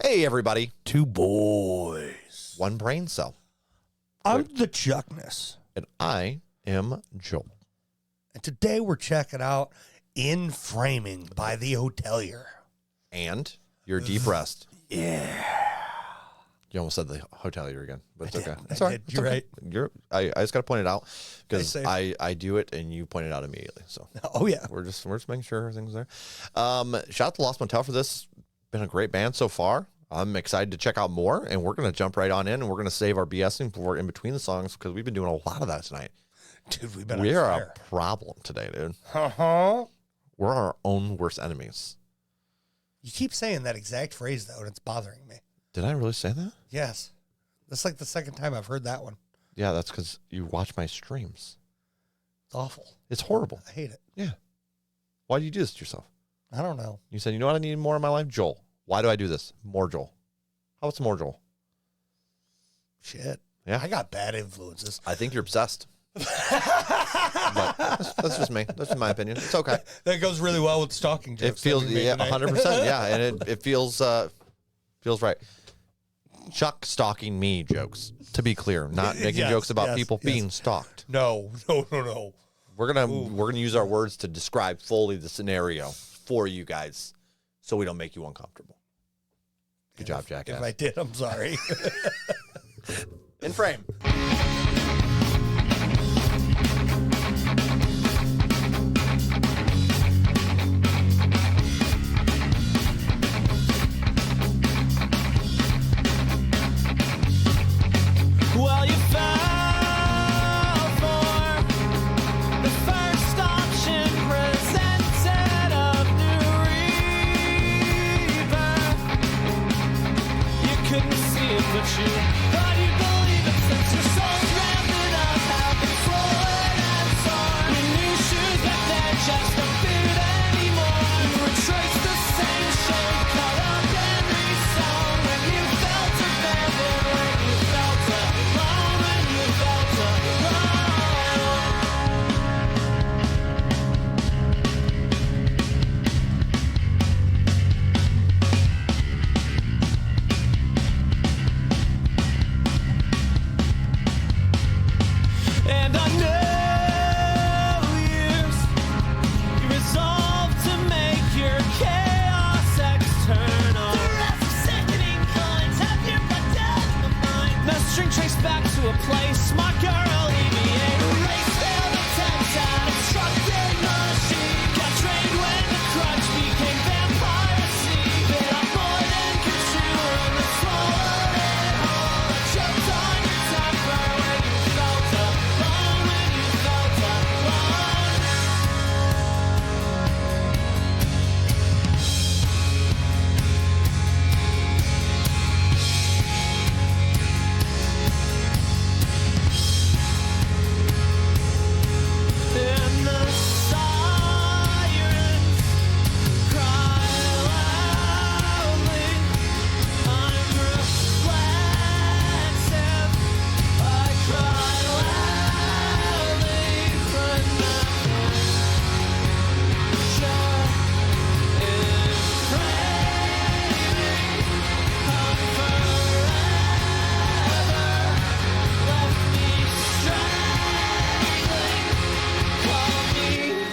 Hey, everybody. Two boys. One brain cell. I'm the Chuckness. And I am Joel. And today we're checking out In Framing by the Hotelier. And your deep rest. Yeah. You almost said the hotelier again, but it's okay. It's I all right. did. You're right. I just got to point it out because Nice I do it and you point it out immediately. So Oh, yeah. we're just making sure everything's there. Shout out to Lost Motel for this. Been a great band so far. I'm excited to check out more, and we're going to jump right on in, and we're going to save our BSing for in between the songs because we've been doing a lot of that tonight. Dude, we've been We on are fire. a problem today, dude. Uh-huh. We're our own worst enemies. You keep saying that exact phrase, though, and it's bothering me. Did I really say that? Yes. That's like the second time I've heard that one. Yeah, that's because you watch my streams. It's awful. It's horrible. I hate it. Yeah. Why do you do this to yourself? I don't know. You said, you know what I need more in my life? Joel. Why do I do this? More Joel. How about some more Joel? Shit. Yeah. I got bad influences. I think you're obsessed. But that's just me. That's just my opinion. It's okay. That goes really well with stalking jokes. It feels, yeah, 100%. Yeah, and it feels right. Chuck stalking me jokes, to be clear, not making Yes, jokes about yes, people yes. being stalked. No. We're gonna use our words to describe fully the scenario for you guys, so we don't make you uncomfortable. Good job, jackass. If I did, I'm sorry. In frame. Well, you fell for the first option presented of New River. You couldn't see it, but you thought you believe it since your soul's rounded up, how been forward and torn. Your new shoes, but they're just a fit anymore. You retrace the same shape, cut up every song. When you felt abandoned, when you felt alone, when you felt and I know you resolved to make your chaos external. The rest of sickening kinds have your blood down in the mind. The string traced back to a place, smart girl, EVA. Race failed attempts at obstructing machine. Got trained when the crutch became vampire seed. Bit off more than could chew and then swallowed it whole. I choked on your temper when you felt alone, when you felt alone. And the sirens cry loudly. I'm reflexive. I cry loudly. Remember, sure in framing. I'm forever left me strangling. Call me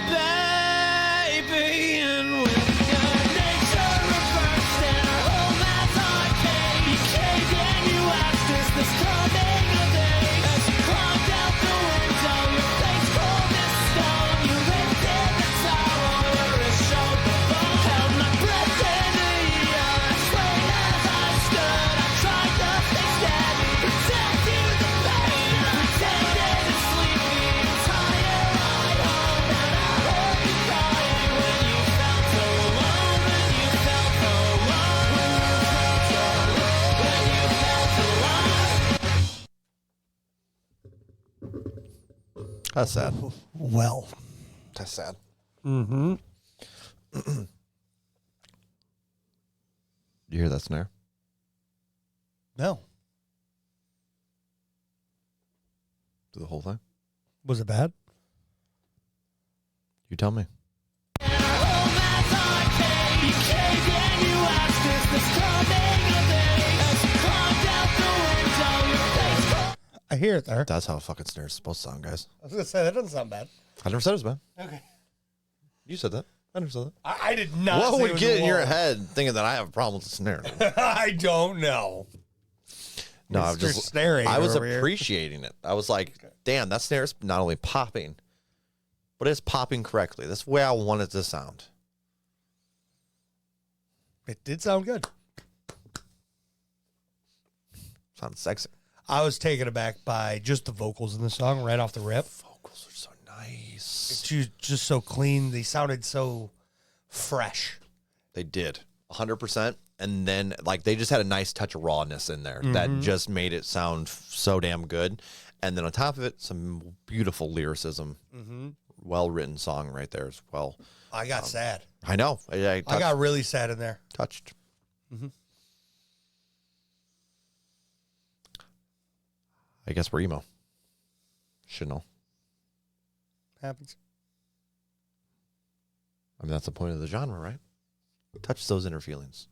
baby, and with your nature reversed and our home as arcade, you caved and you asked, is this coming of age? As you climbed out the window, your face cold as stone, you lifted the towel, your wrist showed the bone. Held my breath in the air, I swayed as I stood. I tried to stay steady, protect you the pain. I pretended to sleep the entire ride home, and I heard you crying when you felt alone, when you felt alone, when you felt alone, when you felt alone. That's sad. Well. That's sad. Mm-hmm. You hear that snare? No. Do the whole thing? Was it bad? You tell me. And our home as arcade, you caved and you asked, is this coming of hear it there. That's how a fucking snare is supposed to sound, guys. I was going to say, that doesn't sound bad. I never said it was bad. Okay. You said that. I never said that. I did not What say it would was get a in your wall. head thinking that I have a problem with the snare? I don't know. No, I was Mr. just Snaring I was over here. appreciating it. I was like, damn, that snare's not only popping, but it's popping correctly. That's the way I want it to sound. It did sound good. Sounds sexy. I was taken aback by just the vocals in the song right off the rip. Vocals are so nice. It's just so clean. They sounded so fresh. They did 100%. And then like they just had a nice touch of rawness in there that just made it sound so damn good. And then on top of it, some beautiful lyricism. Well-written song right there as well. I got sad. I know. I got really sad in there. touched. I guess we're emo. Should know. Happens. I mean, that's the point of the genre, right? Touch those inner feelings.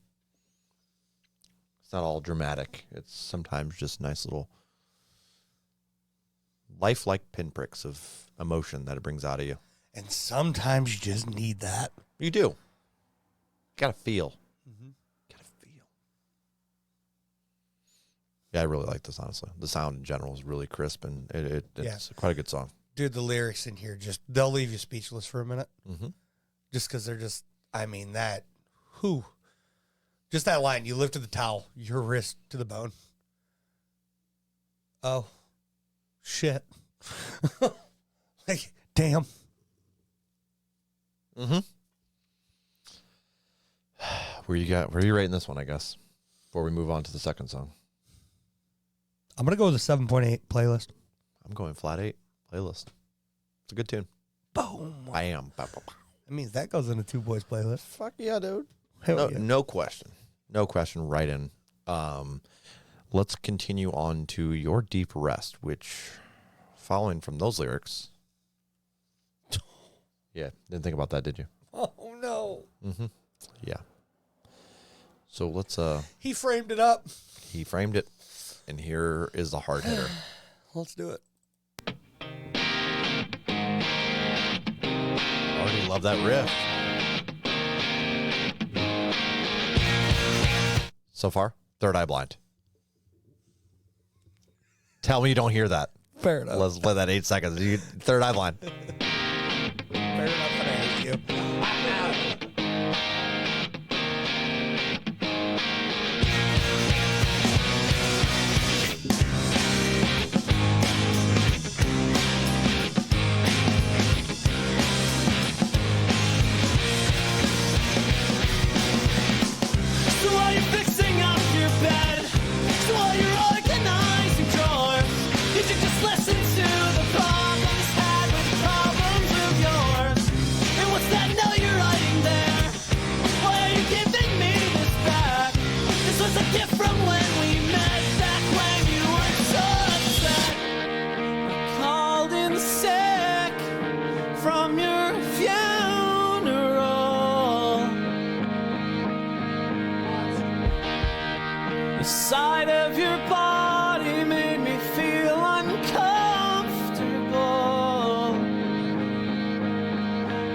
It's not all dramatic. It's sometimes just nice little lifelike pinpricks of emotion that it brings out of you. And sometimes you just need that. You do. Gotta feel. Gotta feel. Yeah, I really like this, honestly. The sound in general is really crisp, and it's quite a good song. Dude, the lyrics in here they'll leave you speechless for a minute. Mm-hmm. Just because they're just, just that line, you lifted the towel, your wrist to the bone. Oh, shit. Like, damn. Mm-hmm. Where are you rating this one, I guess, before we move on to the second song? I'm going to go with a 7.8 playlist. I'm going flat 8 playlist. It's a good tune. Boom. I am. That means that goes in a Two Boys playlist. Fuck yeah, dude. Hell yeah. No question. No question. Right in. Let's continue on to Your Deep Rest, which, following from those lyrics. Yeah, didn't think about that, did you? Oh, no. Mm-hmm. Yeah. So let's. He framed it up. He framed it, and here is the hard hitter. Let's do it. Already love that riff. So far, Third Eye Blind. Tell me you don't hear that. Fair enough. Let's let that 8 seconds. Third Eye Blind. Fair enough, but I hate you. So while you're fixing up your bed, so while you're organizing drawers, you should just listen to the problems had with problems of yours. And what's that note you're writing there? Why are you giving me this back? This was a gift from when we met, back when you were so upset. I called in sick from your funeral. The sight of your body made me feel uncomfortable.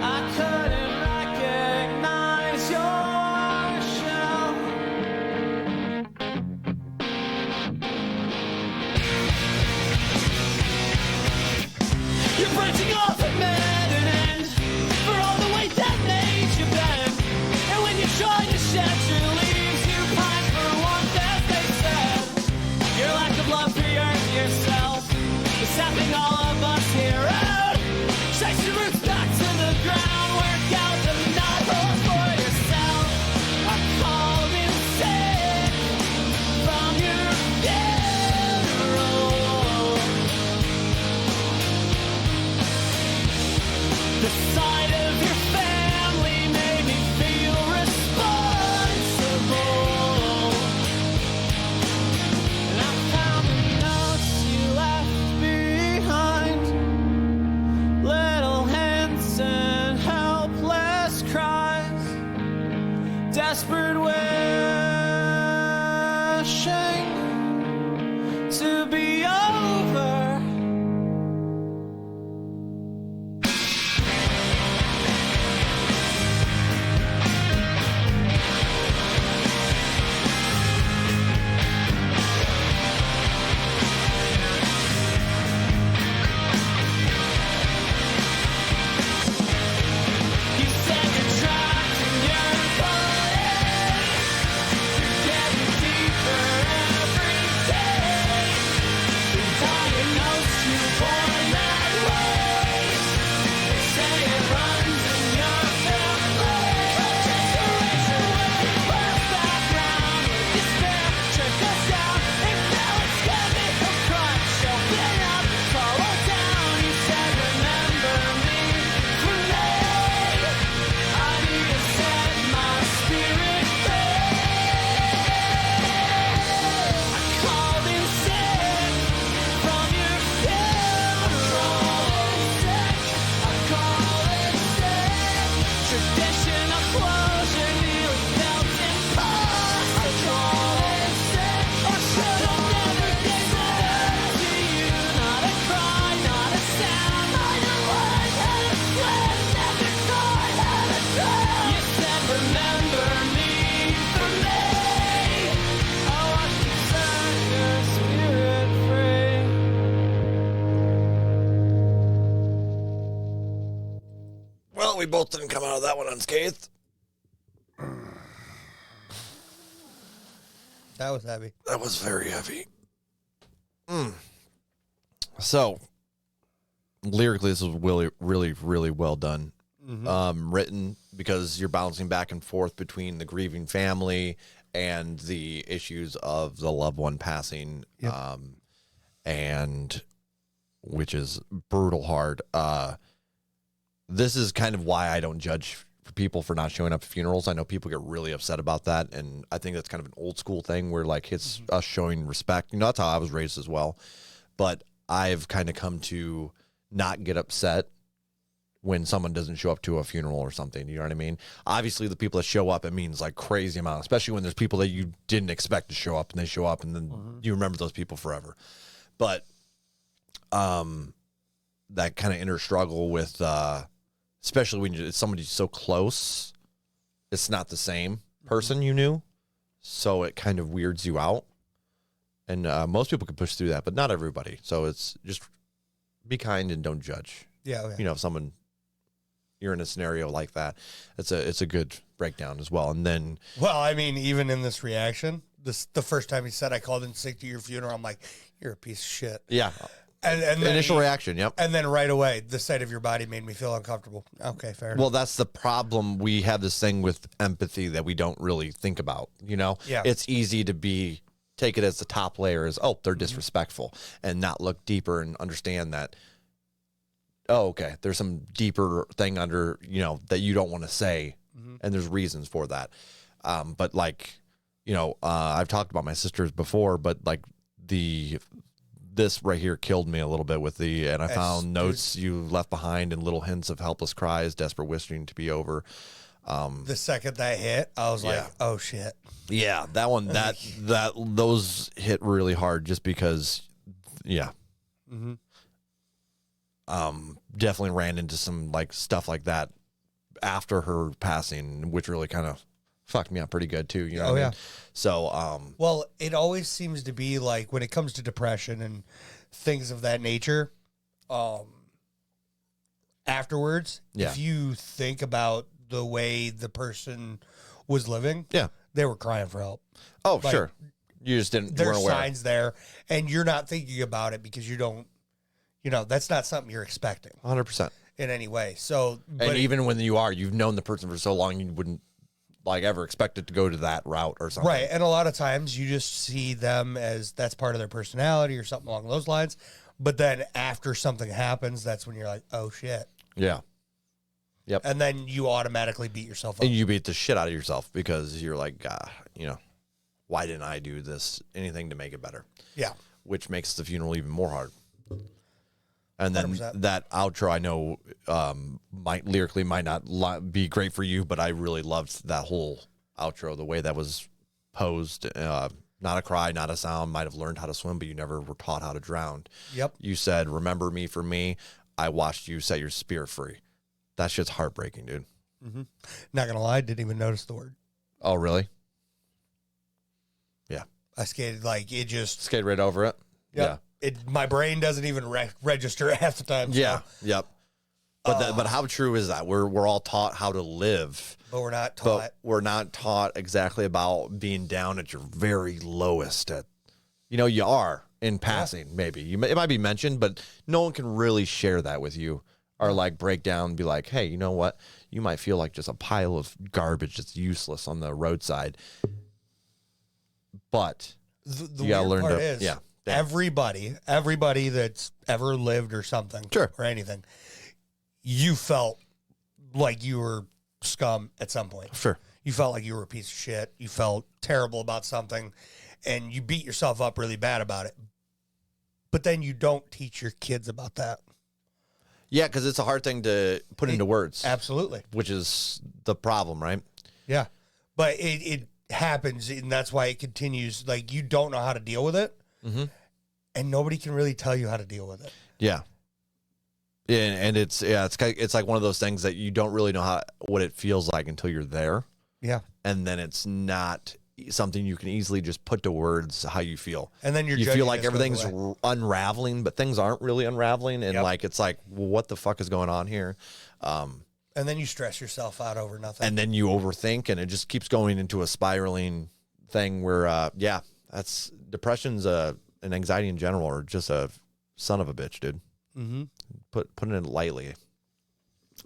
I couldn't recognize your shell. You're branching off at an end for all the way that made you bend. And when you try to shed your leaves, you pine for warmth, as they said. Your lack of love for yourself is sapping all of us here out. Chase your roots back to the ground, work out the knot holes for yourself. I called in sick from your funeral. The sight of your family made me feel responsible. And I found the notes you left behind. Little hints and helpless cries. Desperate wishing to be over. we both didn't come out of that one unscathed. That was heavy. That was very heavy. So, lyrically, this was really, really, really well done. Written because you're bouncing back and forth between the grieving family and the issues of the loved one passing, and which is brutal hard. This is kind of why I don't judge people for not showing up to funerals. I know people get really upset about that, and I think that's kind of an old school thing where like it's us showing respect. You know, that's how I was raised as well. But I've kind of come to not get upset when someone doesn't show up to a funeral or something. You know what I mean? Obviously, the people that show up, it means like crazy amount, especially when there's people that you didn't expect to show up and they show up and then you remember those people forever. But that kind of inner struggle with, especially when it's somebody so close, it's not the same person you knew. So it kind of weirds you out. And most people can push through that, but not everybody. So it's just be kind and don't judge. Yeah. You know, if someone, you're in a scenario like that, it's a good breakdown as well. And then, Well, I mean, even in this reaction, the first time he said I called in sick to your funeral, I'm like, you're a piece of shit. yeah, And then initial reaction, yep. And then right away, the sight of your body made me feel uncomfortable. Okay, fair enough. Well, that's the problem. We have this thing with empathy that we don't really think about, you know? Yeah. It's easy to take it as the top layer is, oh, they're disrespectful, and not look deeper and understand that, oh, okay, there's some deeper thing under, you know, that you don't want to say, and there's reasons for that. But like, you know, I've talked about my sisters before, but like this right here killed me a little bit and I found notes you left behind and little hints of helpless cries, desperate wishing to be over. The second that hit, I was like, oh shit. Yeah, that one, those hit really hard just because, definitely ran into some like stuff like that after her passing, which really kind of fucked me up pretty good too. You know what I mean? So, well, it always seems to be like when it comes to depression and things of that nature, afterwards, if you think about the way the person was living, they were crying for help. Oh, like, sure. You just weren't aware. There's signs there, and you're not thinking about it because you don't, you know, that's not something you're expecting. 100%. In any way. So, and even when you've known the person for so long, you wouldn't like ever expect it to go to that route or something. Right. And a lot of times you just see them as that's part of their personality or something along those lines. But then after something happens, that's when you're like, oh shit. Yeah. Yep. And then you automatically beat yourself up. And you beat the shit out of yourself because you're like, you know, why didn't I do anything to make it better? Yeah. Which makes the funeral even more hard. And then 100%. that outro, I know, lyrically might not be great for you, but I really loved that whole outro, the way that was posed. Not a cry, not a sound. Might have learned how to swim, but you never were taught how to drown. Yep. You said, "Remember me for me." I watched you set your spirit free. That shit's heartbreaking, dude. Mm-hmm. Not gonna lie, didn't even notice the word. Oh, really? Yeah. I skated like it just Skate right over it. Yep. Yeah. My brain doesn't even register half the time. So. Yeah. Yep. But how true is that? We're all taught how to live, but we're not taught. But we're not taught exactly about being down at your very lowest. You are in passing. Maybe it might be mentioned, but no one can really share that with you or like break down and be like, hey, you know what? You might feel like just a pile of garbage that's useless on the roadside, but the you gotta weird learn part to is, yeah. Everybody that's ever lived or something, Sure. or anything, you felt like you were scum at some point. Sure. You felt like you were a piece of shit. You felt terrible about something, and you beat yourself up really bad about it. But then you don't teach your kids about that. Yeah, because it's a hard thing to put into words. Absolutely. Which is the problem, right? Yeah. But it happens, and that's why it continues. Like, you don't know how to deal with it, and nobody can really tell you how to deal with it. Yeah. And it's like one of those things that you don't really know what it feels like until you're there. Yeah. And then it's not something you can easily just put to words how you feel. And then you feel like everything's unraveling, but things aren't really unraveling. And like, it's like, well, what the fuck is going on here? And then you stress yourself out over nothing. and then you overthink, and it just keeps going into a spiraling thing where, that's depression's and anxiety in general are just a son of a bitch, dude. Mm-hmm. Putting it lightly.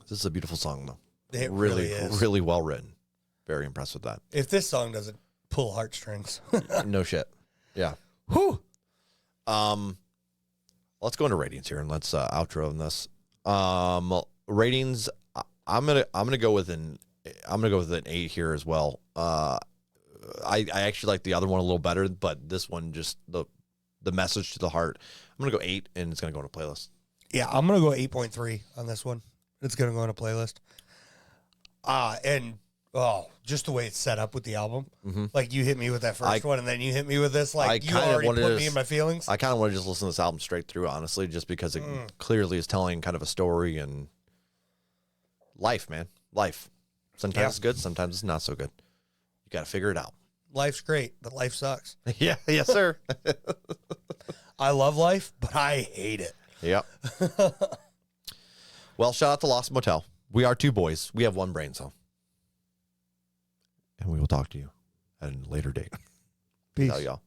This is a beautiful song, though. It really is. Really well written. Very impressed with that. If this song doesn't pull heartstrings. No shit. Yeah. Whew. Let's go into ratings here and let's outro on this. Ratings. I'm gonna go with an 8 here as well. I actually like the other one a little better, but this one just the message to the heart. I'm gonna go 8, and it's gonna go in a playlist. Yeah, I'm going to go 8.3 on this one. It's going to go in a playlist. Just the way it's set up with the album. Mm-hmm. Like, you hit me with that first one, and then you hit me with this. Like, you already put me in my feelings. I kind of want to just listen to this album straight through, honestly, just because it clearly is telling kind of a story and life, man. Life. Sometimes it's good, sometimes it's not so good. You got to figure it out. Life's great, but life sucks. Yeah, yes, sir. I love life, but I hate it. Yep. Well, shout out to Lost Motel. We are 2 boys. We have 1 brain cell. And we will talk to you at a later date. Peace. Tell y'all.